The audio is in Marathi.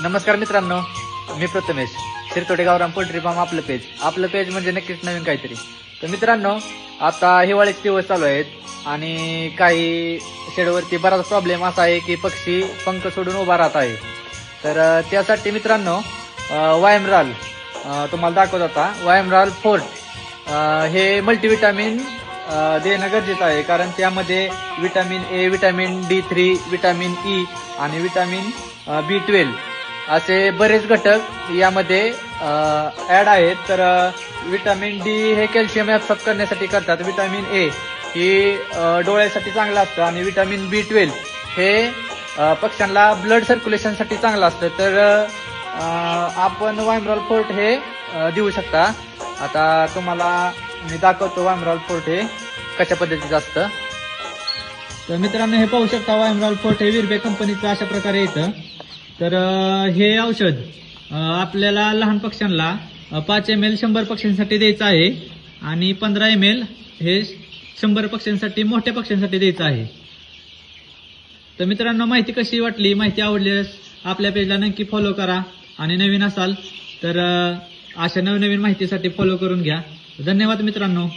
नमस्कार मित्रांनो, मी प्रथमेश. शिरतोडे गावरान पोल्ट्री फार्म आपलं पेज म्हणजे नक्कीच नवीन काहीतरी. तर मित्रांनो, आता हिवाळ्याचे दिवस चालू आहेत आणि काही शेडवरती बराच प्रॉब्लेम असा आहे की पक्षी पंख सोडून उभा राहत आहे. तर त्यासाठी मित्रांनो वायमराल तुम्हाला दाखवत होता. वायमराल फोर्ट हे मल्टीविटामिन देणं गरजेचं आहे, कारण त्यामध्ये vitamin A, vitamin D3, vitamin E आणि विटामिन B12 असे बरेच घटक यामध्ये ऍड आहेत. तर विटामिन डी हे कॅल्शियम ऍब्सॉर्ब करण्यासाठी करतात. विटामिन ए ही डोळ्यासाठी चांगलं असतं आणि विटामिन B12 हे पक्ष्यांना ब्लड सर्क्युलेशनसाठी चांगलं असतं. तर आपण वायमराल फोर्ट हे देऊ शकता. आता तुम्हाला मी दाखवतो वायमराल फोर्ट हे कशा पद्धतीचं असतं. तर मित्रांनो, हे पाहू शकता वायमराल फोर्ट हे विरबे कंपनीचं अशा प्रकारे येतं. तर हे औषध आपल्याला लहान पक्ष्यांना 5 ml 100 पक्ष्यांसाठी द्यायचं आहे आणि 15 ml हे 100 पक्ष्यांसाठी, मोठ्या पक्ष्यांसाठी द्यायचं आहे. तर मित्रांनो, माहिती कशी वाटली? माहिती आवडल्यास आपल्या पेजला नक्की फॉलो करा आणि नवीन असाल तर अशा नवीन माहितीसाठी फॉलो करून घ्या. धन्यवाद मित्रांनो.